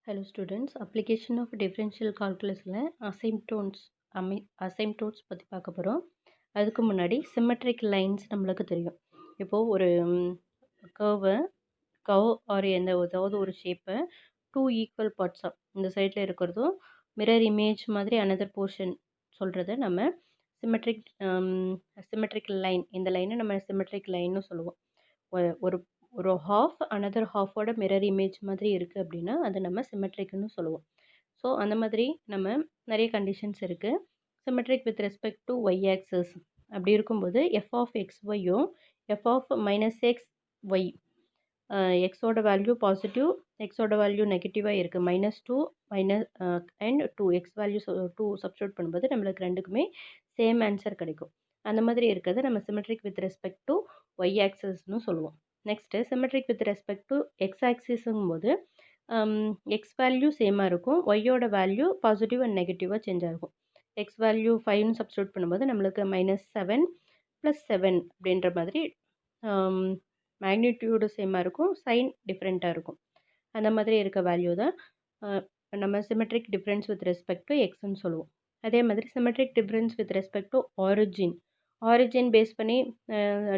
Hello students, application of differential calculusல asymptotes பற்றி பார்க்க போகிறோம். அதுக்கு முன்னாடி symmetric lines நம்மளுக்கு தெரியும். இப்போ ஒரு கர்வ் ஆர் ஏதாவது ஒரு ஷேப்பை டூ ஈக்குவல் பார்ட்ஸாக இந்த சைடில் இருக்கிறதும் மிரர் இமேஜ் மாதிரி another போர்ஷன் சொல்கிறத நம்ம சிமெட்ரிக் லைன், இந்த லைனை நம்ம சிமெட்ரிக் லைன்னு சொல்லுவோம். ஒரு ஒரு ஹாஃப் அனதர் ஹாஃபோட மிரர் இமேஜ் மாதிரி இருக்குது அப்படின்னா அதை நம்ம சிமெட்ரிக்னு சொல்லுவோம். ஸோ அந்த மாதிரி நம்ம நிறைய கண்டிஷன்ஸ் இருக்குது. Symmetric with respect to y axis அப்படி இருக்கும்போது எஃப் ஆஃப் எக்ஸ் ஒய்யும் f of minus x y, எக்ஸோட வேல்யூ பாசிட்டிவ், எக்ஸோட வேல்யூ நெகட்டிவாக இருக்குது, -2 அண்ட் 2 எக்ஸ் வேல்யூ 2 சப்ஸ்டியூட் பண்ணும்போது நம்மளுக்கு ரெண்டுக்குமே சேம் ஆன்சர் கிடைக்கும். அந்த மாதிரி இருக்கிறது நம்ம symmetric with respect to y ஆக்சஸ்னு சொல்லுவோம். Next symmetric with respect to x ஆக்சிஸுங்கும் போது எக்ஸ் வேல்யூ சேமாக இருக்கும், ஒய்யோட வேல்யூ பாசிட்டிவ் அண்ட் நெகட்டிவாக சேஞ்ச் ஆகும். எக்ஸ் வேல்யூ 5ன்னு சப்ஸ்டியூட் பண்ணும்போது நம்மளுக்கு -7 + 7 அப்படின்ற மாதிரி மேக்னிடியூடு சேமாக இருக்கும், சைன் டிஃப்ரெண்ட்டாக இருக்கும். அந்த மாதிரி இருக்க வேல்யூ தான் நம்ம symmetric difference with respect to எக்ஸ்ன்னு சொல்லுவோம். அதே மாதிரி symmetric difference with respect to origin base பண்ணி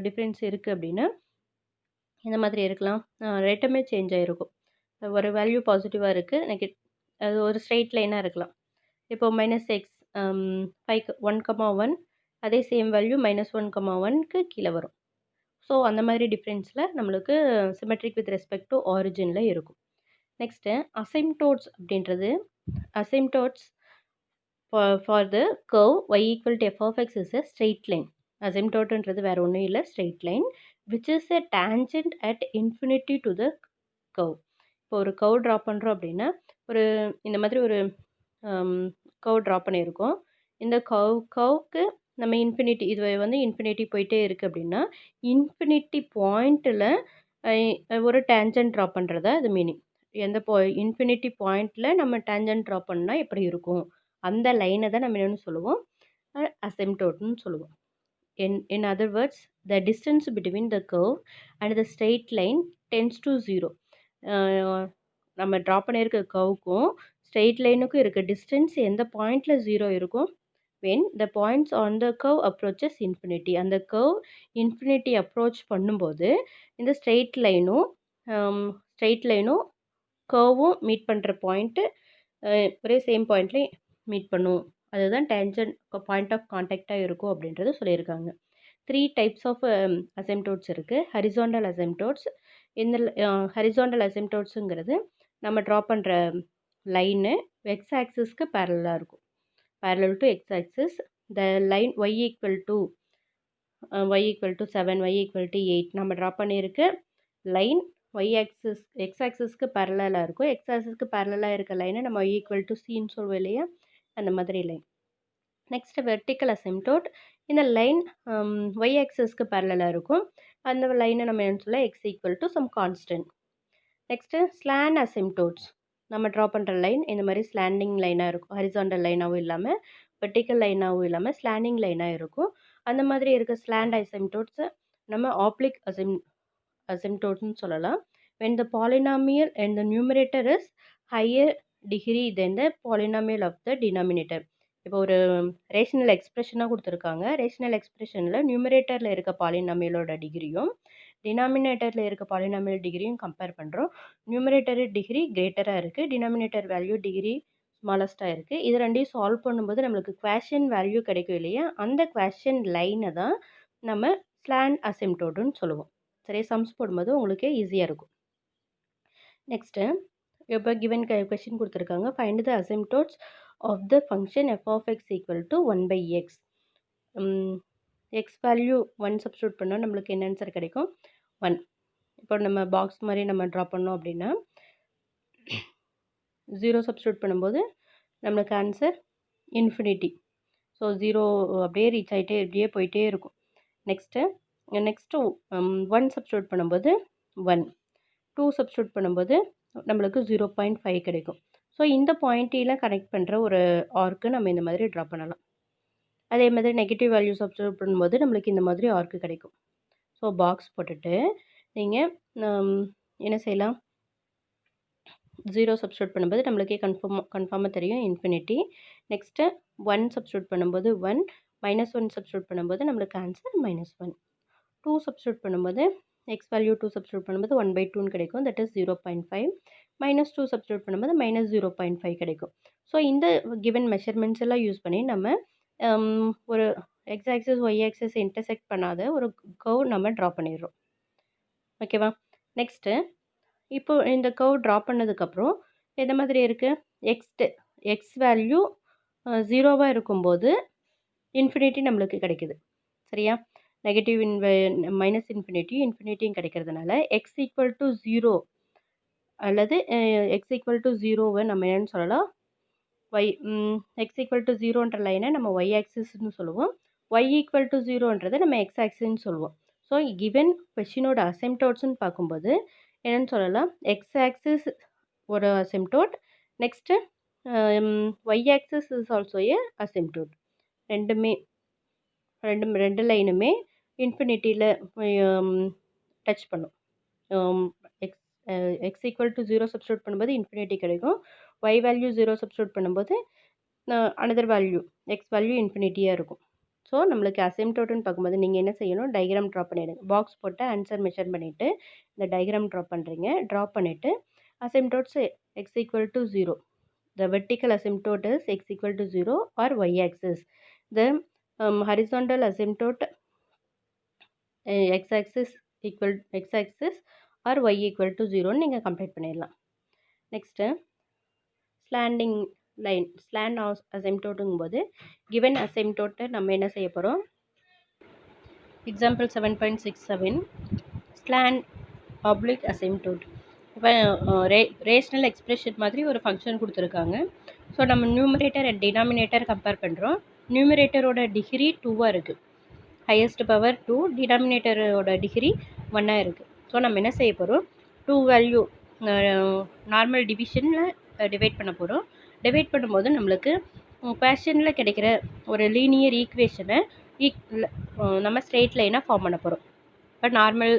டிஃப்ரென்ஸ் இருக்குது அப்படின்னா இந்த மாதிரி இருக்கலாம். ரெண்டுமே சேஞ்ச் ஆகிருக்கும். ஒரு வேல்யூ பாசிட்டிவாக இருக்குது, அது ஒரு ஸ்ட்ரெயிட் லைனாக இருக்கலாம். இப்போ -x 1,1 அதே சேம் வேல்யூ -1,1க்கு கீழே வரும். ஸோ அந்த மாதிரி டிஃப்ரென்ஸில் நம்மளுக்கு சிமெட்ரிக் வித் ரெஸ்பெக்ட் டு ஆரிஜினில் இருக்கும். நெக்ஸ்ட்டு அசிம்டோட்ஸ் அப்படின்றது, asymptotes for the curve y equal to f of x is a straight line. அசிம்டோட்ன்றது வேறு ஒன்றும் இல்லை, straight line which is a tangent at infinity to the curve. இப்போ ஒரு curve draw பண்ணுறோம் அப்படின்னா ஒரு இந்த மாதிரி ஒரு கர்வ் ட்ரா பண்ணியிருக்கோம். இந்த கர்வுக்கு நம்ம இன்ஃபினிட்டி, இது வந்து இன்ஃபினிட்டி போயிட்டே இருக்குது அப்படின்னா இன்ஃபினிட்டி பாயிண்ட்டில் ஒரு டேஞ்சன்ட் ட்ரா பண்ணுறதா அது மீனிங். எந்த இன்ஃபினிட்டி பாயிண்ட்டில் நம்ம டேஞ்சன்ட் ட்ரா பண்ணால் எப்படி இருக்கும் அந்த லைனை தான் நம்ம என்னென்னு சொல்லுவோம், அசிம்டோட்னு சொல்லுவோம். In other words, the distance between the curve and the straight line tends to 0. நம்ம ட்ரா பண்ணியிருக்க கர்வுக்கும் ஸ்ட்ரெயிட் லைனுக்கும் இருக்க டிஸ்டன்ஸ் எந்த பாயிண்டில் 0 இருக்கும், when the points on the curve approaches infinity. அந்த கர்வ் இன்ஃபினிட்டி அப்ரோச் பண்ணும்போது இந்த ஸ்ட்ரெயிட் லைனும் கர்வும் மீட் பண்ணுற பாயிண்ட்டு ஒரே சேம் பாயிண்ட்லேயே மீட் பண்ணும், அதுதான் டேஞ்சன்ட் பாயிண்ட் ஆஃப் கான்டாக்டாக இருக்கும் அப்படின்றது சொல்லியிருக்காங்க. 3 டைப்ஸ் ஆஃப் அசிம்டோட்ஸ் இருக்குது. ஹரிசாண்டல் அசிம்டோட்ஸ், இந்த ஹரிசாண்டல் அசிம்டோட்ஸுங்கிறது நம்ம ட்ரா பண்ணுற லைனு எக்ஸ் ஆக்சிஸ்க்கு பேரலாக இருக்கும், parallel to x axis. the line y equal to 7, y equal to 8 நம்ம ட்ரா பண்ணியிருக்க லைன் y axis x axisக்கு பேரலாக இருக்கும். x axisக்கு பேரலாக இருக்க லைனை நம்ம y equal to cன்னு சொல்லுவோம் இல்லையா, அந்த மாதிரி லைன். நெக்ஸ்ட் வெர்டிக்கல் அசிம்டோட், இந்த லைன் y axisக்கு பேரலாக இருக்கும், அந்த லைனை நம்ம என்ன சொல்ல x equal to some constant. Next slant asymptotes, நம்ம ட்ரா பண்ணுற லைன் இந்த மாதிரி ஸ்லாண்டிங் லைனாக இருக்கும், ஹரிசாண்டல் லைனாகவும் இல்லாமல் வெர்டிக்கல் லைனாகவும் இல்லாமல் ஸ்லாண்டிங் லைனாக இருக்கும். அந்த மாதிரி இருக்க ஸ்லாண்ட் அசிம்டோட்ஸை நம்ம ஆப்ளிக் அசிம்டோட்ஸ்னு சொல்லலாம். when the polynomial and the numerator is higher degree than the polynomial of the denominator. இப்போ ஒரு ரேஷனல் எக்ஸ்பிரஷனாக கொடுத்துருக்காங்க, ரேஷனல் எக்ஸ்பிரஷனில் நியூமரேட்டரில் இருக்க பாலினாமியலோட டிகிரியும் டினாமினேட்டரில் இருக்க பாலினாமியல் டிகிரியும் கம்பேர் பண்ணுறோம். நியூமரேட்டர் டிகிரி கிரேட்டராக இருக்குது, டினாமினேட்டர் வேல்யூ டிகிரி ஸ்மாலஸ்ட்டாக இருக்குது. இது ரெண்டையும் சால்வ் பண்ணும்போது நம்மளுக்கு குவேஷன் வேல்யூ கிடைக்கும் இல்லையா, அந்த குவேஷன் லைனை தான் நம்ம ஸ்லாண்ட் அசிம்டோட்டுன்னு சொல்லுவோம். சரி, சம்ஸ் போடும்போது உங்களுக்கு ஈஸியாக இருக்கும். நெக்ஸ்ட்டு இப்போ கிவன் கொஸ்டின் கொடுத்துருக்காங்க, find the asymptotes of the function f of x equal to 1/x. X value 1 substitute பண்ணால் நம்மளுக்கு என்ன ஆன்சர் கிடைக்கும், 1. இப்போ நம்ம பாக்ஸ் மாதிரி நம்ம ட்ரா பண்ணோம் அப்படின்னா 0 சப்ஸ்டியூட் பண்ணும்போது நம்மளுக்கு ஆன்சர் இன்ஃபினிட்டி. ஸோ 0 அப்படியே ரீச் ஆகிட்டே இப்படியே போயிட்டே இருக்கும். நெக்ஸ்ட்டு 1 சப்ஸ்டியூட் பண்ணும்போது 1, 2 சப்ஸ்டியூட் பண்ணும்போது நம்மளுக்கு 0.5 கிடைக்கும். ஸோ இந்த பாயிண்ட்டில் கனெக்ட் பண்ணுற ஒரு ஆர்க்கு நம்ம இந்த மாதிரி ட்ரா பண்ணலாம். அதே மாதிரி நெகட்டிவ் வேல்யூ சப்ஸ்டியூட் பண்ணும்போது நம்மளுக்கு இந்த மாதிரி ஆர்க்கு கிடைக்கும். ஸோ பாக்ஸ் போட்டுட்டு நீங்கள் என்ன செய்யலாம், 0 சப்ஸ்டியூட் பண்ணும்போது நம்மளுக்கே கன்ஃபார்மாக தெரியும் இன்ஃபினிட்டி. நெக்ஸ்ட்டு 1 சப்ஸ்டியூட் பண்ணும்போது 1, -1 சப்ஸ்டியூட் பண்ணும்போது நம்மளுக்கு ஆன்சர் -1. 2 சப்ஸ்டியூட் பண்ணும்போது எக்ஸ் வேல்யூ 2 சப்ஸ்டியூட் பண்ணும்போது 1/2ன்னு கிடைக்கும். That is 0.5. -2 சப்ஸ்டியூட் பண்ணும்போது -0.5 கிடைக்கும். ஸோ இந்த கிவன் மெஷர்மெண்ட்ஸ் எல்லாம் யூஸ் பண்ணி நம்ம ஒரு x axis y axis intersect பண்ணாத ஒரு கர்வ் நம்ம ட்ரா பண்ணிடுறோம். ஓகேவா? நெக்ஸ்ட்டு இப்போ இந்த கர்வ் ட்ரா பண்ணதுக்கப்புறம் எந்த மாதிரி இருக்குது? எக்ஸ் வேல்யூ 0வாக இருக்கும்போது இன்ஃபினிட்டி நம்மளுக்கு கிடைக்குது. சரியா? நெகட்டிவ் மைனஸ் இன்ஃபினிட்டியும் கிடைக்கிறதுனால எக்ஸ் ஈக்குவல் டு 0 அல்லது எக்ஸ் ஈக்குவல் டு 0வை நம்ம என்னன்னு சொல்லலாம்? எக்ஸ் ஈக்குவல் டு 0ன்ற லைனை நம்ம ஒய் ஆக்சிஸ்ன்னு சொல்லுவோம். ஒய் ஈக்குவல் டு 0ன்றதை நம்ம எக்ஸ் ஆக்சிஸ்ன்னு சொல்லுவோம். ஸோ கிவன் கொஷினோட அசிம்ப்டோட்ஸ்ன்னு பார்க்கும்போது என்னன்னு சொல்லலாம்? எக்ஸ் ஆக்சிஸ் ஒரு asymptote. Next y axis is also a asymptote. ரெண்டு லைனுமே இன்ஃபினிட்டியில் டச் பண்ணும். எக்ஸ் ஈக்குவல் டு 0 சப்ஸ்டியூட் பண்ணும்போது இன்ஃபினிட்டி கிடைக்கும். ஒய் வேல்யூ 0 சப்ஸ்டியூட் பண்ணும்போது அனதர் வேல்யூ எக்ஸ் வேல்யூ இன்ஃபினிட்டியாக இருக்கும். ஸோ நம்மளுக்கு அசிம்ப்டோட்டுன்னு பார்க்கும்போது நீங்கள் என்ன செய்யணும்? டயக்ராம் ட்ரா பண்ணிடுங்க. பாக்ஸ் போட்டு ஆன்சர் மெஷர் பண்ணிவிட்டு இந்த டயக்ராம் ட்ரா பண்ணுறீங்க. ட்ரா பண்ணிவிட்டு asymptotes x equal to 0. The vertical asymptote is x equal to 0 or y axis. The horizontal asymptote x axis or y equal to 0 நீங்கள் complete பண்ணிடலாம். Next slanting line, slant அசிம்ப்டோட்டுங்கும் போது given அசிம்ப்டோட்டை நம்ம என்ன செய்ய போகிறோம்? Example 7.67 slant oblique asymptote. இப்போ ரேஷனல் எக்ஸ்பிரஷன் மாதிரி ஒரு ஃபங்க்ஷன் கொடுத்துருக்காங்க. ஸோ நம்ம நியூமரேட்டர் அண்ட் டினாமினேட்டர் கம்பேர் பண்ணுறோம். நியூமரேட்டரோட டிகிரி 2வாக இருக்குது, ஹையஸ்ட் பவர் 2. டினாமினேட்டரோட டிகிரி 1ஆக இருக்குது. ஸோ நம்ம என்ன செய்ய போகிறோம்? 2 வேல்யூ நார்மல் டிவிஷனில் டிவைட் பண்ண போகிறோம். டிவைட் பண்ணும்போது நம்மளுக்கு குவேஷனில் கிடைக்கிற ஒரு லீனியர் ஈக்குவேஷனை நம்ம ஸ்ட்ரெயிட் லைனாக ஃபார்ம் பண்ண போகிறோம். இப்போ நார்மல்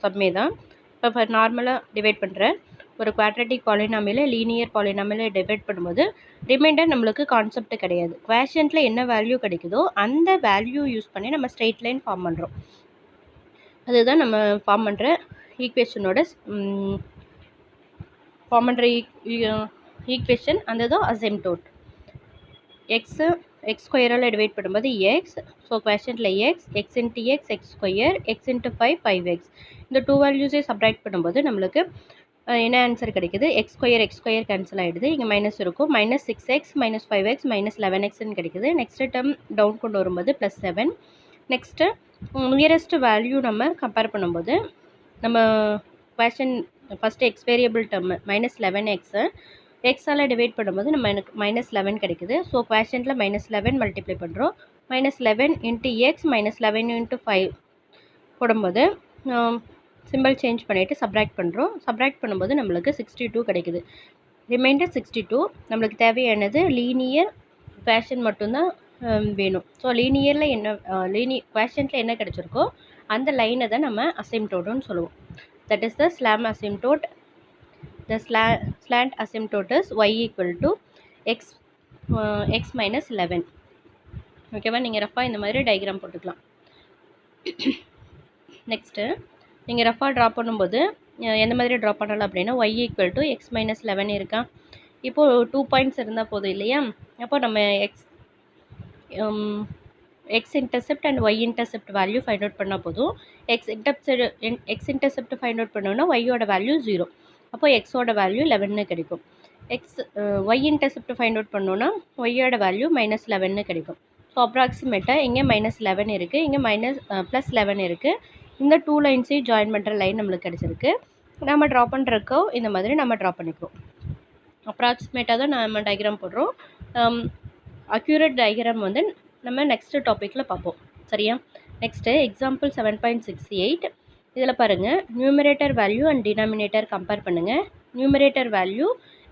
சப்மே தான். இப்போ நார்மலாக டிவைட் பண்ணுற ஒரு குவாட்ரட்டிக் பாலினாமியில் லீனியர் பாலினாமியில் டிவைட் பண்ணும்போது ரிமைண்டர் நம்மளுக்கு கான்செப்ட் கிடையாது. குவேஷன்ட்டில் என்ன வேல்யூ கிடைக்குதோ அந்த வேல்யூ யூஸ் பண்ணி நம்ம ஸ்ட்ரெயிட் லைன் ஃபார்ம் பண்ணுறோம். அதுதான் நம்ம ஃபார்ம் பண்ணுற ஈக்குவேஷனோட ஈக்குவேஷன். அந்த தான் அசிம்ப்டோட். எக்ஸ் ஸ்கொயரால் டிவைட் பண்ணும்போது எக்ஸ். ஸோ குவேஷன்ட்டில் x into x square, x into 5x. இந்த 2 வேல்யூஸே சப்ராக்ட் பண்ணும்போது நம்மளுக்கு என்ன ஆன்சர் கிடைக்குது? எக்ஸ் ஸ்கொயர் கேன்சல் ஆகிடுது. இங்கே மைனஸ் இருக்கும். -6x, -5x, -11xன்னு கிடைக்குது. நெக்ஸ்ட்டு டேர்ம் டவுன் கொண்டு வரும்போது +7. நெக்ஸ்ட்டு நியரஸ்ட் வேல்யூ நம்ம கம்பேர் பண்ணும்போது நம்ம quotient first x variable term -11x எக்ஸால் டிவைட் பண்ணும்போது நம்ம எனக்கு -11 கிடைக்குது. ஸோ குவேஷன்ட்டில் -11 மல்டிப்ளை பண்ணுறோம். -11 இன்ட்டு எக்ஸ் -11 இன்ட்டு 5 போடும்போது சிம்பிள் சேஞ்ச் பண்ணிவிட்டு சப்ராக்ட் பண்ணுறோம். சப்ராக்ட் பண்ணும்போது நம்மளுக்கு 62 கிடைக்குது. ரிமைண்டர் 62. நம்மளுக்கு தேவையானது லீனியர் குவேஷன் மட்டும்தான் வேணும். ஸோ லீனியரில் என்ன குவேஷன்ட்டில் என்ன கிடைச்சிருக்கோ அந்த லைனை தான் நம்ம அசிம்ப்டோட்டுன்னு சொல்லுவோம். That is the slant asymptote. The slant asymptote is y equal to x minus 11. ஓகேவா? நீங்கள் ரஃபாக இந்த மாதிரி டயக்ராம் போட்டுக்கலாம். நெக்ஸ்ட்டு நீங்கள் ரஃபாக ட்ரா பண்ணும்போது எந்த மாதிரி ட்ரா பண்ணலாம் அப்படின்னா y equal to x minus 11 இருக்கா? இப்போது 2 பாயிண்ட்ஸ் இருந்தால் போதும் இல்லையா? அப்போ நம்ம x intercept and y intercept value find out பண்ணால் போதும். எக்ஸ் இன்டர்செப்ட் ஃபைண்ட் அவுட் பண்ணோன்னா ஒய்யோட வேல்யூ 0. அப்போ எக்ஸோட வேல்யூ 11ன்னு கிடைக்கும். ஒய் இன்டர்செப்ட் ஃபைண்ட் அவுட் பண்ணோன்னா ஒய்யோட வேல்யூ -11ன்னு கிடைக்கும். ஸோ அப்ராக்சிமேட்டாக இங்கே -11 இருக்குது, இங்கே +11 இருக்குது. இந்த 2 லைன்ஸையும் ஜாயின் பண்ணுற லைன் நம்மளுக்கு கிடச்சிருக்கு. நம்ம ட்ரா பண்ணுறக்கோ இந்த மாதிரி நம்ம ட்ரா பண்ணிக்கிறோம். அப்ராக்சிமேட்டாக தான் நம்ம டயக்ராம் போடுறோம். அக்யூரேட் டயக்ராம் வந்து நம்ம நெக்ஸ்ட்டு டாப்பிக்கில் பார்ப்போம். சரியா? Next example 7.68. இதில் பாருங்கள், numerator value and denominator compare பண்ணுங்கள். Numerator value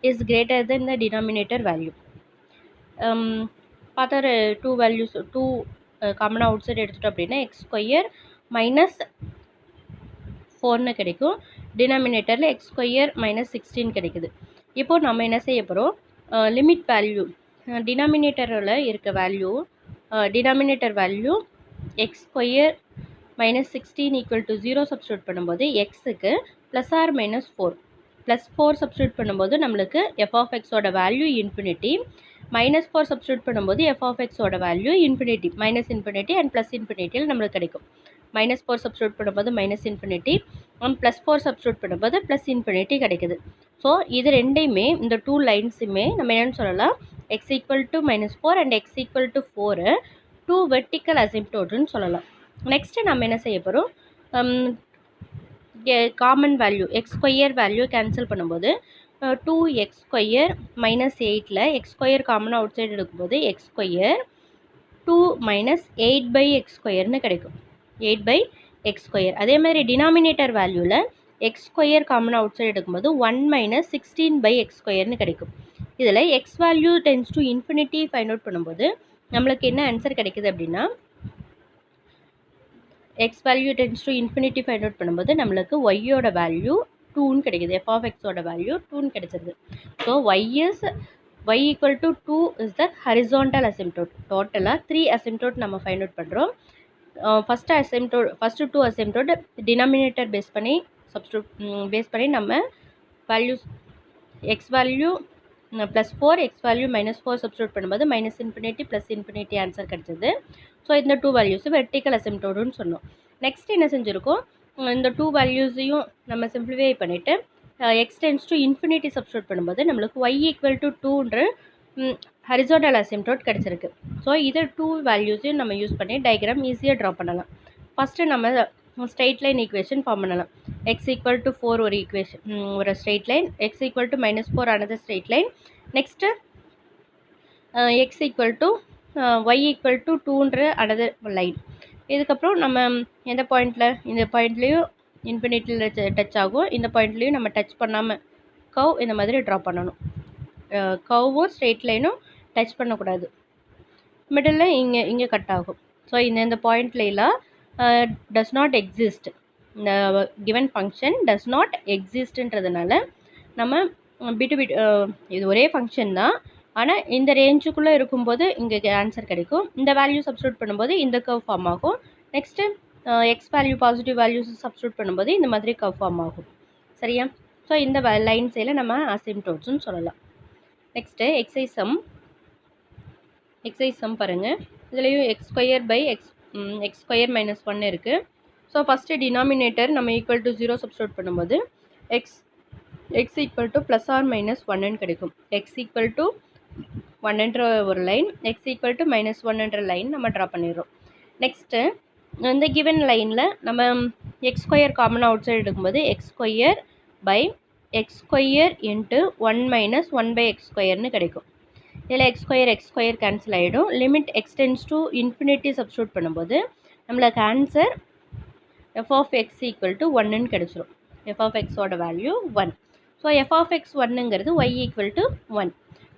is greater than the denominator value. பார்த்தா 2 வேல்யூஸ் 2 காமனாக அவுட் சைடு எடுத்துட்டோம் அப்படின்னா x² -4ன்னு கிடைக்கும். டினாமினேட்டரில் எக்ஸ் ஸ்கொயர் மைனஸ் 16 கிடைக்குது. இப்போது நம்ம என்ன செய்ய போகிறோம், லிமிட் வேல்யூ டினாமினேட்டரில் இருக்க value denominator value x square minus 16 equal to 0 substitute பண்ணும்போது எக்ஸுக்கு plus or minus 4 plus 4 substitute பண்ணும்போது நம்மளுக்கு எஃப் ஆஃப் எக்ஸோட வேல்யூ இன்ஃபினிட்டி, மைனஸ் 4 சப்ஸ்டியூட் பண்ணும்போது எஃப் ஆஃப் எக்ஸோட value infinity, minus infinity and plus இன்ஃபினிட்டியில் நம்மளுக்கு கிடைக்கும். மைனஸ் 4 சப்ஸ்டியூட் பண்ணும்போது minus infinity and plus 4 substitute பண்ணும்போது ப்ளஸ் இன்ஃபினிட்டி கிடைக்குது. ஸோ இது ரெண்டையுமே இந்த 2 லைன்ஸுமே நம்ம என்னென்னு சொல்லலாம், X equal to minus 4 and x equal to 4 2 vertical அசிம்ப்டோட்னு சொல்லலாம். நெக்ஸ்ட்டு நம்ம என்ன செய்ய போகிறோம், common value x square value cancel பண்ணும்போது 2x ஸ்கொயர் மைனஸ் 8ல் எக்ஸ் ஸ்கொயர் காமனாக அவுட் சைடு எடுக்கும்போது எக்ஸ் ஸ்கொயர் 2 மைனஸ் 8/x ஸ்கொயர்னு கிடைக்கும். 8/x square. அதே மாதிரி டினாமினேட்டர் வேல்யூவில் எக்ஸ் ஸ்கொயர் காமனாக அவுட் சைடு எடுக்கும்போது 1 மைனஸ் 16/x ஸ்கொயர்னு கிடைக்கும். இதில் x value tends to infinity find out பண்ணும்போது நம்மளுக்கு என்ன ஆன்சர் கிடைக்குது அப்படின்னா, x value tends to infinity find out பண்ணும்போது நம்மளுக்கு ஒய்யோட வேல்யூ 2ன்னு கிடைக்குது. எஃப் ஆஃப் எக்ஸோட வேல்யூ 2ன்னு கிடைச்சிருது. So y equal to 2 is the horizontal asymptote. டோட்டலாக 3 அசிம்ப்டோட் நம்ம ஃபைண்ட் அவுட் பண்ணுறோம். ஃபஸ்ட்டு 2 அசிம்ப்டோட் டினாமினேட்டர் பேஸ் பண்ணி நம்ம values x value plus 4 x value minus 4 substitute பண்ணும்போது minus infinity plus infinity answer கிடச்சிது. ஸோ இந்த 2 வேல்யூஸு வெர்டிக்கல் அசிம்ப்டோடுன்னு சொன்னோம். Next என்ன செஞ்சுருக்கோம், இந்த 2 வேல்யூஸையும் நம்ம சிம்பிளிஃபை பண்ணிவிட்டு X tends to infinity substitute பண்ணும்போது நம்மளுக்கு y ஈக்குவல் டு 2ன்ற ஹரிசாண்டல் அசிம்ப்டோட் கிடச்சிருக்கு. ஸோ இது 2 வேல்யூஸையும் நம்ம யூஸ் பண்ணி டயக்ராம் ஈஸியாக ட்ரா பண்ணலாம். ஃபஸ்ட்டு நம்ம ஸ்ட்ரெயிட் லைன் ஈக்குவேஷன் ஃபார்ம் பண்ணலாம். எக்ஸ் ஈக்குவல் டு 4 ஒரு ஈக்குவேஷன், ஒரு straight line. X equal to minus 4 another straight line. Next x equal to y equal to 2ன்ற அனதர் லைன். இதுக்கப்புறம் நம்ம எந்த பாயிண்டில், இந்த பாயிண்ட்லேயும் இன்ஃபினிட்டியில் டச் ஆகும், இந்த பாயிண்ட்லேயும் நம்ம டச் பண்ணாமல் கர்வ் இந்த மாதிரி ட்ரா பண்ணணும். கர்வும் ஸ்ட்ரெயிட் லைனும் டச் பண்ணக்கூடாது. மிடில் இங்கே கட் ஆகும். ஸோ இந்த பாயிண்ட்லாம் டஸ் நாட் எக்ஸிஸ்ட், இந்த கிவன் ஃபங்க்ஷன் டஸ் நாட் எக்ஸிஸ்ட்ன்றதுனால நம்ம இது ஒரே ஃபங்க்ஷன் தான், ஆனால் இந்த ரேஞ்சுக்குள்ளே இருக்கும்போது இங்கே ஆன்சர் கிடைக்கும். இந்த வேல்யூ சப்ஸ்டியூட் பண்ணும்போது இந்த கர்வ் ஃபார்ம் ஆகும். Next X value positive values substitute பண்ணும்போது இந்த மாதிரி கர்வ் ஃபார்ம் ஆகும். சரியா? ஸோ இந்த லைன்ஸையில் நம்ம அசிம்ப்டோட்ஸ்னு சொல்லலாம். நெக்ஸ்ட்டு எக்ஸைஸ் சம் பாருங்கள். இதுலேயும் x square by x square minus 1 இருக்குது. ஸோ ஃபஸ்ட்டு டினாமினேட்டர் நம்ம ஈக்குவல் டு 0 சப்ஸ்டியூட் பண்ணும்போது x equal to plus or minus 1ன்னு கிடைக்கும். எக்ஸ் ஈக்குவல் டு 1ன்ற ஒரு line, x equal to minus 1ன்ற லைன் நம்ம ட்ரா பண்ணிடுறோம். நெக்ஸ்ட்டு இந்த கிவன் லைனில் நம்ம எக்ஸ் ஸ்கொயர் காமனாக அவுட் சைடு எடுக்கும்போது x square by x square into 1 minus 1/x ஸ்கொயர்னு கிடைக்கும். இதில் எக்ஸ் ஸ்கொயர் கேன்சல் ஆகிடும். Limit x tends to infinity substitute பண்ணும்போது நம்மளுக்கு answer f of x equal to 1ன்னு கிடச்சிரும். எஃப் ஆஃப் எக்ஸோட value 1. So f of x 1ங்கிறது y ஈக்குவல் டு 1.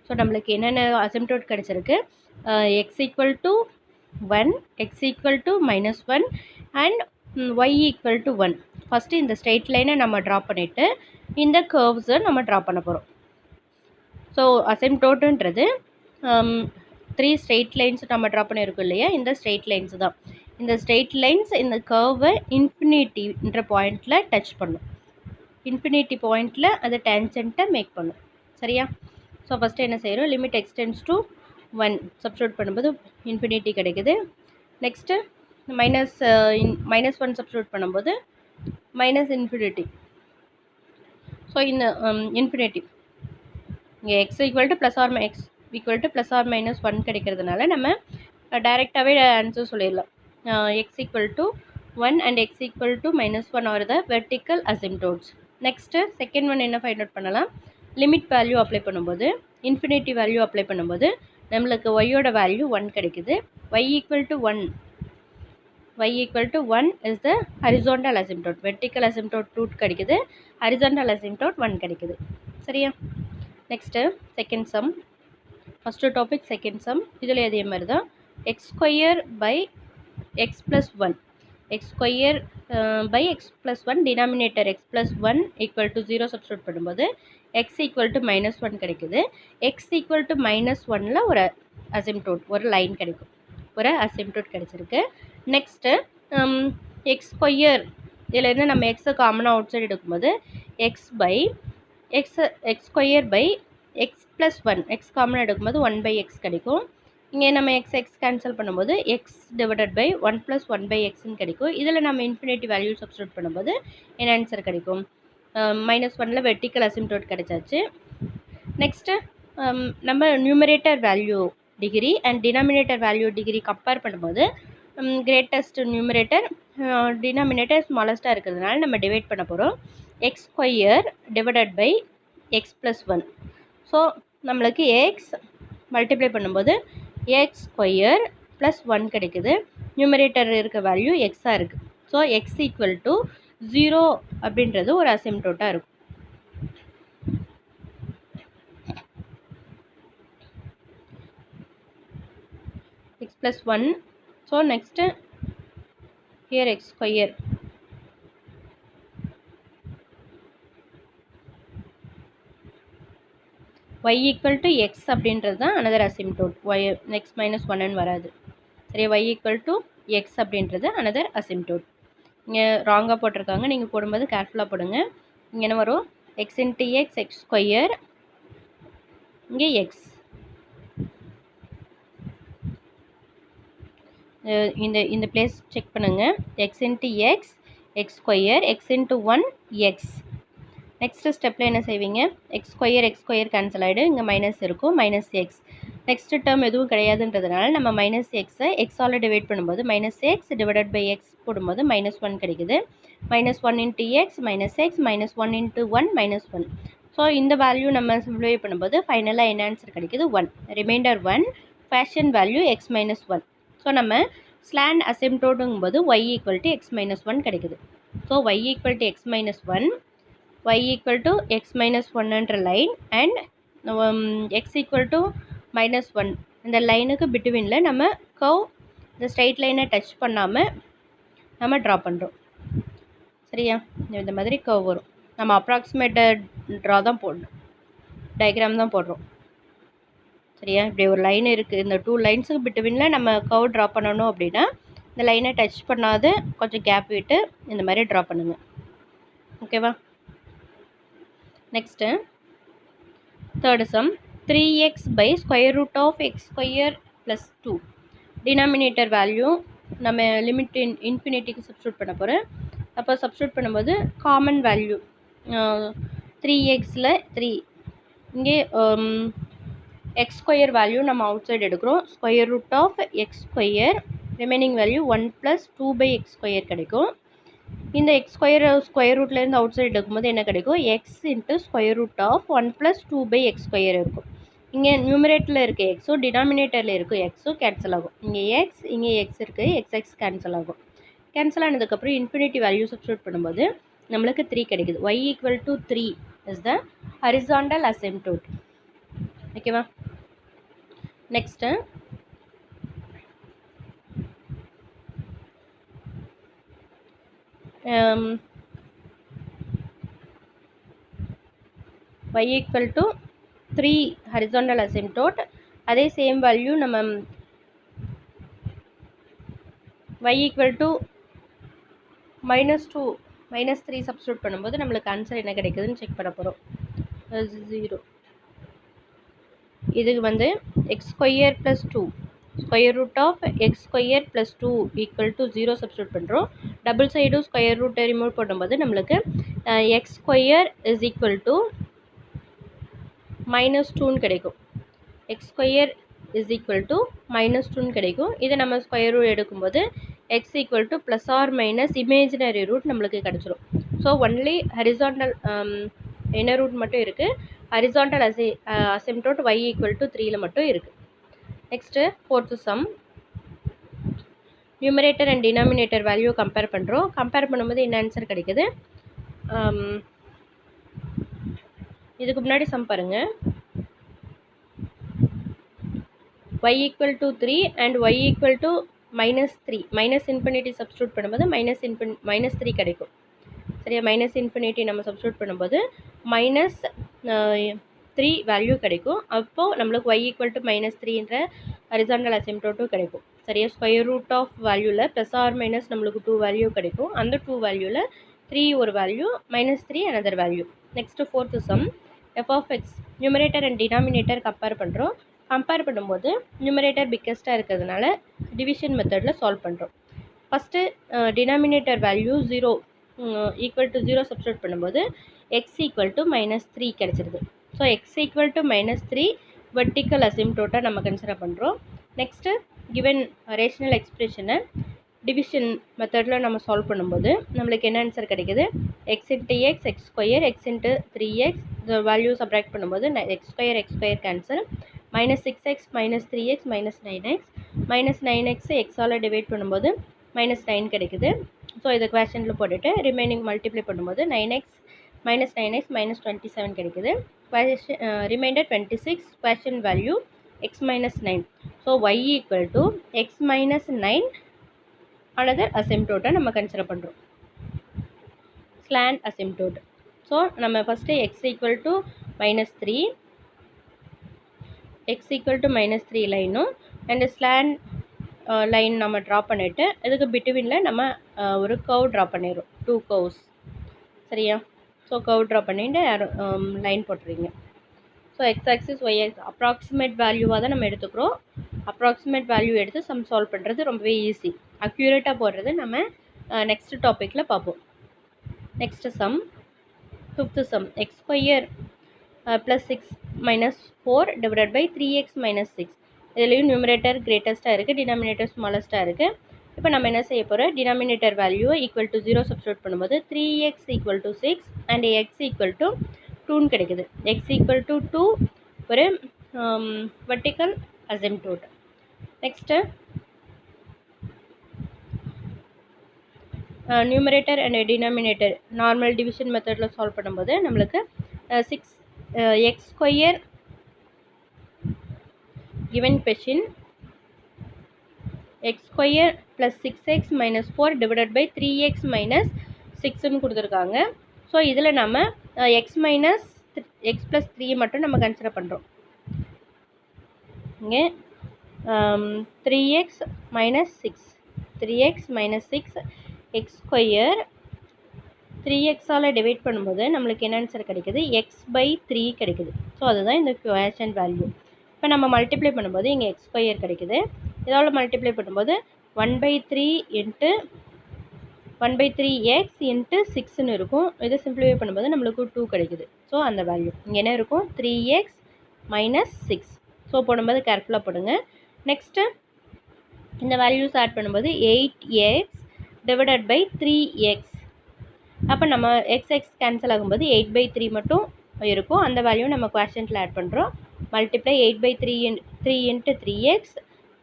ஸோ நம்மளுக்கு என்னென்ன அசிம்ப்டோட் கிடச்சிருக்கு, x equal to 1, x equal to minus 1 and y equal to 1. First இந்த ஸ்ட்ரெயிட் லைனை நம்ம ட்ரா பண்ணிவிட்டு இந்த கர்வ்ஸை நம்ம ட்ரா பண்ண போகிறோம். ஸோ அசிம்ப்டோட்டுன்றது 3 ஸ்ட்ரெயிட் லைன்ஸ் நம்ம ட்ரா பண்ணியிருக்கோம் இல்லையா, இந்த ஸ்ட்ரெயிட் லைன்ஸ் தான். இந்த ஸ்ட்ரெயிட் லைன்ஸ் இந்த கர்வை இன்ஃபினிட்டின்ற பாயிண்டில் டச் பண்ணும். இன்ஃபினிட்டி பாயிண்டில் அது டேன்ஜென்ட்டை மேக் பண்ணும். சரியா? ஸோ ஃபஸ்ட்டு என்ன செய்கிறோம், லிமிட் எக்ஸ்டென்ஸ் டு 1 சப்ஸ்டியூட் பண்ணும்போது இன்ஃபினிட்டி கிடைக்குது. நெக்ஸ்ட்டு மைனஸ் 1 சப்ஸ்டியூட் பண்ணும்போது மைனஸ் இன்ஃபினிட்டி. ஸோ இந்த இன்ஃபினிட்டி இங்கே x equal to plus or minus 1 கிடைக்கிறதுனால நம்ம டைரெக்டாகவே ஆன்சர் சொல்லிடலாம். X equal to 1 and x equal to minus 1 are the vertical asymptotes. Next second one என்ன ஃபைண்ட் அவுட் பண்ணலாம், limit value apply பண்ணும்போது infinity value apply பண்ணும்போது நம்மளுக்கு ஒய்யோட வேல்யூ 1 கிடைக்குது. y equal to 1 is the horizontal asymptote. Vertical asymptote 2 கிடைக்குது, horizontal asymptote 1 கிடைக்குது. சரியா? Next second sum. First topic second sum. இதில் அதே மாதிரி தான் x square by x plus 1. X square by x plus one denominator x plus one equal to 0 substitute பண்ணும்போது x equal to -1 கிடைக்குது. X equal to -1ல் ஒரு asymptote ஒரு line கிடைக்கும், ஒரு அசிம்டோட் கிடைச்சிருக்கு. நெக்ஸ்ட்டு எக்ஸ் ஸ்கொயர் இதிலேருந்து நம்ம எக்ஸை காமனாக அவுட் சைடு எடுக்கும்போது x by x x square by x plus one x காமனாக எடுக்கும்போது 1/x கிடைக்கும். இங்கே நம்ம எக்ஸ் கேன்சல் பண்ணும்போது எக்ஸ் டிவைடட் பை 1 + 1/xன்னு கிடைக்கும். இதில் நம்ம இன்ஃபினிட்டி வேல்யூ சப்ஸ்டியூட் பண்ணும்போது என்ன ஆன்சர் கிடைக்கும்? -1ல் வெர்டிக்கல் அசிம்டோட் கிடைச்சாச்சு. நெக்ஸ்ட்டு நம்ம numerator value degree and denominator value degree compare பண்ணும்போது கிரேட்டஸ்ட் நியூமரேட்டர் டினாமினேட்டர் ஸ்மாலஸ்ட்டாக இருக்கிறதுனால நம்ம டிவைட் பண்ண போகிறோம். X square divided by x plus one. So நம்மளுக்கு எக்ஸ் மல்டிப்ளை பண்ணும்போது எக்ஸ் ஸ்கொயர் ப்ளஸ் 1 கிடைக்குது. நியூமரேட்டர் இருக்க வேல்யூ எக்ஸாக இருக்குது. ஸோ எக்ஸ் ஈக்குவல் டு 0 அப்படின்றது ஒரு அசிம்டோட்டாக இருக்கும். X plus 1. So next here X square y equal to X அப்படின்றது தான் அனதர் அசிம்டோட். y எக்ஸ் -1ன்னு வராது. சரி, y ஈக்குவல் டு எக்ஸ் அப்படின்றது அனதர் அசிம்டோட். இங்கே ராங்காக போட்டிருக்காங்க, நீங்கள் போடும்போது கேர்ஃபுல்லாக போடுங்க. இங்கே என்ன வரும்? X into X x square, இங்கே எக்ஸ். இந்த பிளேஸ் செக் பண்ணுங்கள். X into X x square, x into 1 X. Next ஸ்டெப்பில் என்ன செய்வீங்க? எக்ஸ் ஸ்கொயர் கேன்சல் ஆகிடு, இங்கே மைனஸ் இருக்கும், -x. நெக்ஸ்ட்டு டேர்ம் எதுவும் கிடையாதுன்றதுனால நம்ம -xஐ எக்ஸால் டிவைட் பண்ணும்போது -x டிவைடட் பை எக்ஸ் போடும்போது -1 கிடைக்குது. -1 into x -x -1 into 1 -1. So இந்த வேல்யூ நம்ம சிம்ப்ளிஃபை பண்ணும்போது ஃபைனலாக என்ன ஆன்சர் கிடைக்குது? 1. ரிமைண்டர் 1. ஃபேஷன் வேல்யூ x -1. ஸோ நம்ம ஸ்லாண்ட் அசிம்டோட்டுங்கும்போது y ஈக்குவல் டு x -1 கிடைக்குது. So y equal to x -1, y equal to x -1ன்ற line and x equal to -1 இந்த லைனுக்கு பிட்வீனில் நம்ம கர்வ் இந்த ஸ்ட்ரைட் லைனை டச் பண்ணாமல் நம்ம ட்ரா பண்ணுறோம். சரியா? இந்த மாதிரி கர்வ் வரும். நம்ம அப்ராக்சிமேட்டட் ட்ரா தான் போடணும், டயக்ராம் தான் போடுறோம். சரியா? இப்படி ஒரு லைன் இருக்குது, இந்த 2 லைன்ஸுக்கு பிட்வீனில் நம்ம கர்வ் ட்ரா பண்ணணும் அப்படின்னா இந்த லைனை டச் பண்ணாது கொஞ்சம் கேப் விட்டு இந்த மாதிரி ட்ரா பண்ணுங்கள். ஓகேவா? Next third some. 3x by square root of x square plus 2. Denominator value நம்ம லிமிட் இன்ஃபினிட்டிக்கு சப்ஸ்டியூட் பண்ண போகிறேன். அப்போ சப்ஸ்டியூட் பண்ணும்போது காமன் வேல்யூ 3xல் 3, இங்கே எக்ஸ் ஸ்கொயர் வேல்யூ நம்ம அவுட் சைடு எடுக்கிறோம். Square root of x square, remaining value 1 + 2/x square கிடைக்கும். இந்த எக்ஸ் ஸ்கொயர் ரூட்லேருந்து அவுட் சைடு எடுக்கும்போது என்ன கிடைக்கும்? X into square root of 1 + 2/x square இருக்கும். இங்கே நியூமரேட்டரில் இருக்க எக்ஸும் டினாமினேட்டரில் இருக்க எக்ஸும் கேன்சல் ஆகும். இங்கே எக்ஸ் இங்கே எக்ஸ் இருக்குது, எக்ஸ் கேன்சல் ஆகும். கேன்சல் ஆனதுக்கப்புறம் இன்ஃபினிட்டி வேல்யூ சப்ஸ்டியூட் பண்ணும்போது நம்மளுக்கு 3 கிடைக்குது. y equal to 3 is the horizontal asymptote. ஓகேவா? Next y equal to 3 horizontal asymptote. அதே சேம் வேல்யூ நம்ம y ஈக்குவல் டு -2 -3 சப்ஸ்டியூட் பண்ணும்போது நம்மளுக்கு ஆன்சர் என்ன கிடைக்குதுன்னு செக் பண்ண போகிறோம். 0. இதுக்கு வந்து x square plus 2 square root of x square plus 2 equal to 0 substitute பண்ணுறோம். டபுள் சைடும் ஸ்கொயர் ரூட்டை ரிமூவ் பண்ணும்போது நம்மளுக்கு x square is equal to -2ன்னு கிடைக்கும். X square is equal to -2ன்னு கிடைக்கும். இதை நம்ம ஸ்கொயர் ரூட் எடுக்கும்போது x equal to plus or minus imaginary root நம்மளுக்கு கிடச்சிரும். So only horizontal inner root மட்டும் இருக்குது. Horizontal asymptote y equal to 3ல் மட்டும் இருக்குது. Next fourth some. Numerator and denominator value compare பண்ணுறோம். கம்பேர் பண்ணும்போது என்ன ஆன்சர் கிடைக்குது? இதுக்கு முன்னாடி சம் பாருங்கள். y equal to 3 and y equal to -3 minus infinity substitute பண்ணும்போது -3 கிடைக்கும். சரியா, மைனஸ் இன்ஃபினிட்டி நம்ம சப்ஸ்டியூட் பண்ணும்போது -3 வேல்யூ கிடைக்கும். அப்போது நம்மளுக்கு y = -3ன்ற ஹரிசாண்டல் அசிம்ப்டோட்டும் கிடைக்கும். சரியா, ஸ்கொயர் ரூட் ஆஃப் வேல்யூவில் ப்ளஸ் ஆர் மைனஸ் நம்மளுக்கு 2 வேல்யூ கிடைக்கும். அந்த 2 வேல்யூவில் 3 ஒரு value, -3 another value. Next 4th sum, f(x) numerator and denominator compare பண்ணுறோம். கம்பேர் பண்ணும்போது நியூமரேட்டர் பிக்கஸ்ட்டாக இருக்கிறதுனால டிவிஷன் மெத்தடில் சால்வ் பண்ணுறோம். ஃபஸ்ட்டு டினாமினேட்டர் வேல்யூ 0 = 0 சப்ஸ்டியூட் பண்ணும்போது x = -3 கிடச்சிருது. ஸோ x = -3 வெர்டிக்கல் அசிம்ப்டோட்டை நம்ம கன்சிடர் பண்ணுறோம். நெக்ஸ்ட்டு கிவன் ரேஷனல் எக்ஸ்பிரஷனை டிவிஷன் மெத்தடில் நம்ம சால்வ் பண்ணும்போது நம்மளுக்கு என்ன ஆன்சர் கிடைக்குது, x × x x2 x × 3x இந்த வேல்யூ சப்ராக்ட் பண்ணும்போது x2 cancel, -6x -3x -9x -9x எக்ஸால் divide பண்ணும்போது -9 கிடைக்குது. ஸோ இதை குவேஷனில் போட்டுட்டு ரிமைனிங் மல்டிப்ளை பண்ணும்போது 9x -9x -27 கிடைக்குது. Remainder 26, quotient value x -9. So y = x -9 another asymptote நம்ம கன்சிடர் பண்ணுறோம், ஸ்லாண்ட் அசிம்ப்டோட். ஸோ நம்ம ஃபஸ்ட்டு x = -3 -3 லைனும் அண்ட் ஸ்லாண்ட் லைன் நம்ம ட்ரா பண்ணிவிட்டு இதுக்கு பிட்வீனில் நம்ம ஒரு கர்வ் ட்ரா பண்ணிடுறோம், 2 கர்வ்ஸ். சரியா, ஸோ கர்வ் ட்ரா பண்ணிட்டு லைன் போட்டுறீங்க. So x axis y axis approximate வேல்யூவாக தான் நம்ம எடுத்துக்கிறோம். அப்ராக்சிமேட் வேல்யூ எடுத்து சம் சால்வ் பண்ணுறது ரொம்பவே ஈஸி. அக்யூரேட்டாக போடுறது நம்ம நெக்ஸ்ட் டாப்பிக்கில் பார்ப்போம். Next sum, 5th sum, x2 + 6 - 4 / 3x - 6. இதுலேயும் நியூமரேட்டர் கிரேட்டஸ்ட்டாக இருக்குது, டினாமினேட்டர் ஸ்மாலஸ்ட்டாக இருக்குது. இப்போ நம்ம என்ன செய்ய போகிறோம், டினாமினேட்டர் வேல்யூ = 0 சப்ஸ்டியூட் பண்ணும்போது 3x = 6 அண்ட் x = 2 கிடைக்குது. x = 2 ஒரு vertical asymptote. Next numerator and denominator normal division மெத்தடில் சால்வ் பண்ணும்போது நம்மளுக்கு x2 given question x2 + 6x - 4 / 3x - 6ன்னு கொடுத்துருக்காங்க. ஸோ இதில் நம்ம x + 3 மட்டும் நம்ம கன்சிடர் பண்ணுறோம். இங்கே 3x - 6 x2 3xஆல் டிவைட் பண்ணும்போது நம்மளுக்கு என்ன ஆன்சர் கிடைக்குது, x/3 கிடைக்குது. ஸோ அதுதான் இந்த குவேஷன் வேல்யூ. இப்போ நம்ம மல்டிப்ளை பண்ணும்போது இங்கே x2 கிடைக்குது. இதோட மல்டிப்ளை பண்ணும்போது 1/3 × 1/3x × 6ன்னு இருக்கும். இதை சிம்பிளிஃபை பண்ணும்போது நம்மளுக்கு 2 கிடைக்குது. ஸோ அந்த வேல்யூ இங்கே என்ன இருக்கும், 3x - 6. ஸோ போடும்போது கேர்ஃபுல்லாக போடுங்க. நெக்ஸ்ட்டு இந்த வேல்யூஸ் ஆட் பண்ணும்போது 8x / 3x. அப்போ நம்ம x கேன்சல் ஆகும்போது 8/3 மட்டும் இருக்கும். அந்த வேல்யூ நம்ம குவேஷனில் ஆட் பண்ணுறோம். மல்டிப்ளை 8/3 × 3x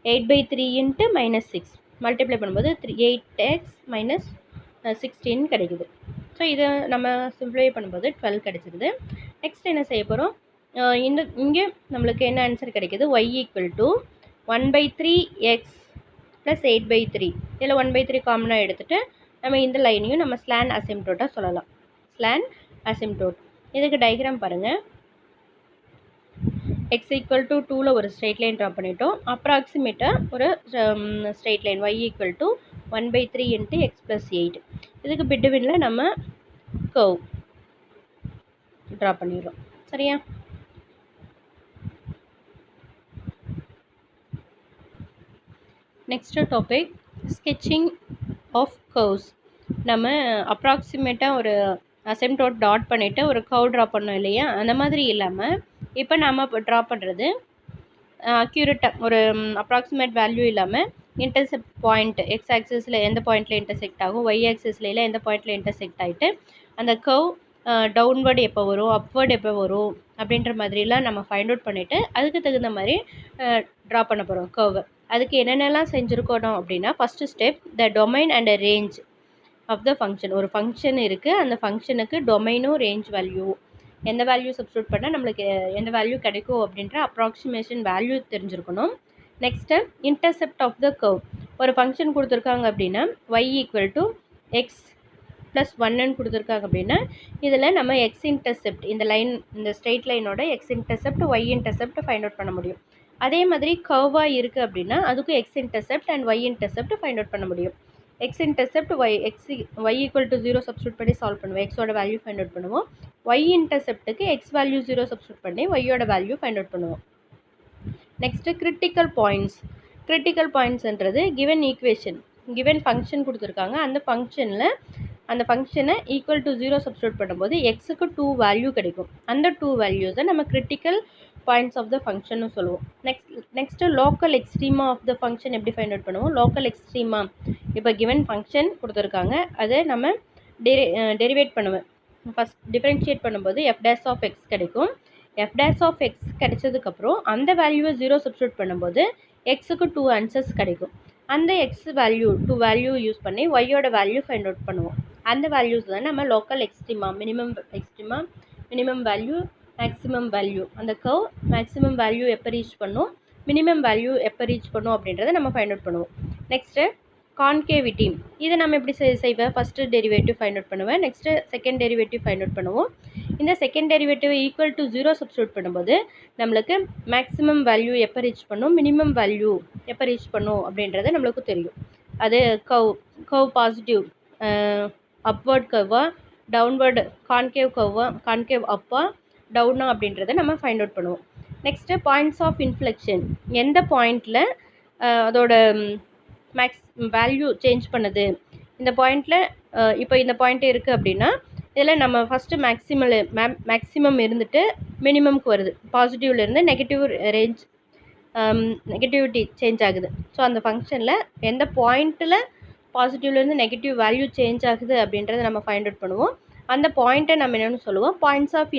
8/3 × -6 மல்டிப்ளை பண்ணும்போது 8x - 16 கிடைக்குது. ஸோ இதை நம்ம சிம்பிளிஃபை பண்ணும்போது 12 கிடைச்சிருது. நெக்ஸ்ட் என்ன செய்ய போகிறோம், இங்கே நம்மளுக்கு என்ன ஆன்சர் கிடைக்குது, y = 1/3x + 8/3. இதில் 1/3 காமனாக எடுத்துகிட்டு நம்ம இந்த லைனையும் நம்ம ஸ்லாண்ட் அசிம்ப்டோட்டாக சொல்லலாம், ஸ்லாண்ட் அசிம்ப்டோட். இதுக்கு டயக்ராம் பாருங்கள். x = 2ல் ஒரு ஸ்ட்ரெயிட் லைன் ட்ரா பண்ணிட்டோம். அப்ராக்சிமேட்டாக ஒரு ஸ்ட்ரெயிட் லைன் y = 1/3 × x + 8. இதுக்கு பிட்வீனில் நம்ம கர்வ் ட்ரா பண்ணிடுறோம். சரியா, next topic sketching of curves. நம்ம அப்ராக்சிமேட்டாக ஒரு அசிம்ப்டோட் டாட் பண்ணிவிட்டு ஒரு கர்வ் ட்ரா பண்ணோம் இல்லையா, அந்த மாதிரி இல்லாமல் இப்போ நம்ம ட்ரா பண்ணுறது அக்யூரேட்டாக ஒரு அப்ராக்சிமேட் வேல்யூ இல்லாமல் இன்டர்செக்ட் பாயிண்ட் எக்ஸ் ஆக்சிஸில் எந்த பாயிண்ட்டில் இன்டர்செக்ட் ஆகும், ஒய் ஆக்சிஸில் எந்த பாயிண்ட்டில் இன்டர்செக்ட் ஆகிட்டு அந்த கர்வ் டவுன்வர்டு எப்போ வரும், அப்வர்டு எப்போ வரும் அப்படின்ற மாதிரிலாம் நம்ம ஃபைண்ட் அவுட் பண்ணிவிட்டு அதுக்கு தகுந்த மாதிரி ட்ரா பண்ண போகிறோம் கர்வை. அதுக்கு என்னென்னலாம் செஞ்சுருக்கணும் அப்படின்னா, first step the domain and range of the function. ஒரு ஃபங்க்ஷன் இருக்குது, அந்த ஃபங்க்ஷனுக்கு டொமைனும் ரேஞ்ச் வேல்யூ எந்த வேல்யூ சப்ஸ்டியூட் பண்ணால் நம்மளுக்கு எந்த வேல்யூ கிடைக்கும் அப்படின்ற அப்ராக்சிமேஷன் வேல்யூ தெரிஞ்சிருக்கணும். Next intercept of the curve. ஒரு ஃபங்க்ஷன் கொடுத்துருக்காங்க அப்படின்னா y equal to x plus 1ன்னு கொடுத்துருக்காங்க அப்படின்னா இதில் நம்ம எக்ஸ் இன்டர்செப்ட் இந்த லைன் இந்த ஸ்ட்ரெயிட் லைனோட x intercept y intercept find out பண்ண முடியும். அதே மாதிரி கர்வாக இருக்குது அப்படின்னா அதுக்கும் x intercept and y intercept find out பண்ண முடியும். X intercept y equal to 0 substitute பண்ணி சால்வ் பண்ணுவோம், எக்ஸோட வேல்யூ ஃபைண்ட் அவுட் பண்ணுவோம். ஒய் இன்டர்செப்ட்டுக்கு எக்ஸ் வேல்யூ 0 சப்ஸ்டியூட் பண்ணி ஒய்யோட வேல்யூ ஃபைண்ட் அவுட் பண்ணுவோம். நெக்ஸ்ட்டு கிரிட்டிக்கல் பாயிண்ட்ஸ்ன்றது கிவன் ஈக்குவேஷன், கிவன் ஃபங்க்ஷன் கொடுத்துருக்காங்க. அந்த ஃபங்க்ஷனை ஈக்குவல் டு 0 சப்ஸ்டியூட் பண்ணும்போது எக்ஸுக்கு 2 வேல்யூ கிடைக்கும். அந்த 2 வேல்யூஸை நம்ம கிரிட்டிக்கல் பாயிண்ட்ஸ் ஆஃப் த ஃபங்க்ஷன்னு சொல்லுவோம். Next local extrema of the function எப்படி ஃபைண்ட் அவுட் பண்ணுவோம்? லோக்கல் எக்ஸ்ட்ரீமா, இப்போ கிவன் ஃபங்க்ஷன் கொடுத்துருக்காங்க, அதை நம்ம டெரிவேட் பண்ணுவேன். ஃபஸ்ட் டிஃப்ரென்ஷியேட் பண்ணும்போது எஃப் டேஷ் ஆஃப் எக்ஸ் கிடைக்கும். எஃப் டேஷ் ஆஃப் எக்ஸ் கிடைச்சதுக்கப்புறம் அந்த வேல்யூவை 0 சப்ஸ்டியூட் பண்ணும்போது எக்ஸுக்கு 2 ஆன்சர்ஸ் கிடைக்கும். அந்த எக்ஸ் வேல்யூ 2 வேல்யூ யூஸ் பண்ணி ஒய்யோட வேல்யூ ஃபைண்ட் அவுட் பண்ணுவோம். அந்த வேல்யூஸ் தான் நம்ம local எக்ஸ்ட்ரீமா, minimum value, maximum value. அந்த கர்வ் மேக்ஸிமம் வேல்யூ எப்போ ரீச் பண்ணும், மினிமம் வேல்யூ எப்போ ரீச் பண்ணும் அப்படின்றத நம்ம ஃபைண்ட் அவுட் பண்ணுவோம். நெக்ஸ்ட்டு கான்கேவிட்டி, இதை நம்ம எப்படி செய்வேன்? ஃபஸ்ட்டு டெரிவேட்டிவ் ஃபைண்ட் அவுட் பண்ணுவேன், next second derivative find out பண்ணுவோம். இந்த second derivative equal to 0 substitute பண்ணும்போது நம்மளுக்கு மேக்ஸிமம் வேல்யூ எப்போ ரீச் பண்ணும், மினிமம் வேல்யூ எப்போ ரீச் பண்ணும் அப்படின்றது நம்மளுக்கு தெரியும். அது கர்வ் பாசிட்டிவ் அப்வர்ட் கர்வா, டவுன்வர்டு கான்கேவ் அப்பா டவுனா அப்படின்றத நம்ம ஃபைண்ட் அவுட் பண்ணுவோம். நெக்ஸ்ட்டு பாயிண்ட்ஸ் ஆஃப் இன்ஃப்ளெக்ஷன், எந்த பாயிண்டில் அதோட மேக்ஸ் வேல்யூ சேஞ்ச் பண்ணுது. இந்த பாயிண்டில் இப்போ இந்த பாயிண்ட் இருக்குது அப்படின்னா இதில் நம்ம ஃபஸ்ட்டு மேக்ஸிமம் இருந்துட்டு மினிமம்க்கு வருது, பாசிட்டிவ்லேருந்து நெகட்டிவிட்டி சேஞ்ச் ஆகுது. ஸோ அந்த ஃபங்க்ஷனில் எந்த பாயிண்ட்டில் பாசிட்டிவ்லேருந்து நெகட்டிவ் வேல்யூ சேஞ்ச் ஆகுது அப்படின்றத நம்ம ஃபைண்ட் அவுட் பண்ணுவோம். அந்த பாயிண்ட்டை நம்ம என்னென்னு சொல்லுவோம்? பாயிண்ட்ஸ் ஆஃப்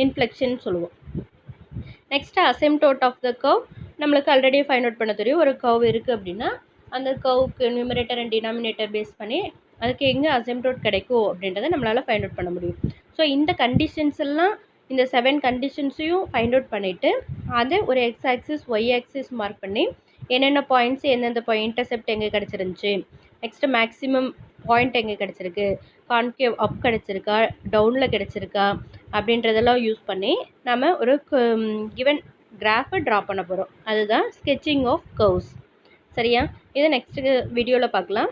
இன்ஃப்ளெக்ஷன் சொல்லுவோம். நெக்ஸ்ட்டு அசிம்ப்டோட் ஆஃப் த கர்வ், நம்மளுக்கு ஆல்ரெடி ஃபைண்ட் அவுட் பண்ண தெரியும். ஒரு கர்வ் இருக்குது அப்படின்னா அந்த கர்வுக்கு நியூமரேட்டர் அண்ட் டினாமினேட்டர் பேஸ் பண்ணி அதுக்கு எங்கே அசிம்ப்டோட் கிடைக்கும் அப்படின்றத நம்மளால் ஃபைண்ட் அவுட் பண்ண முடியும். ஸோ இந்த கண்டிஷன்ஸ் எல்லாம், இந்த 7 கண்டிஷன்ஸையும் ஃபைண்ட் அவுட் பண்ணிவிட்டு அதை ஒரு x axis y axis mark பண்ணி என்னென்ன பாயிண்ட்ஸ் எந்தெந்த இன்டர்செப்ட் எங்கே கிடச்சிருந்துச்சி, நெக்ஸ்ட்டு மேக்ஸிமம் பாயிண்ட் எங்கே கிடச்சிருக்கு, கான்கேவ் அப் கிடச்சிருக்கா, டவுனில் கிடச்சிருக்கா அப்படின்றதெல்லாம் யூஸ் பண்ணி நம்ம ஒரு கிவன் கிராஃபை ட்ரா பண்ண போகிறோம். அதுதான் ஸ்கெட்சிங் ஆஃப் கர்வ்ஸ். சரியா? இதை நெக்ஸ்ட்டு வீடியோவில் பார்க்கலாம்.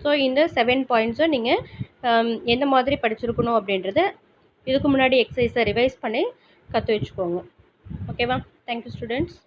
ஸோ இந்த 7 பாயிண்ட்ஸும் நீங்கள் எந்த மாதிரி படிச்சிருக்கணும் அப்படின்றத இதுக்கு முன்னாடி எக்ஸசைஸை ரிவைஸ் பண்ணி கற்று வச்சுக்கோங்க. ஓகேவா? Thank you students.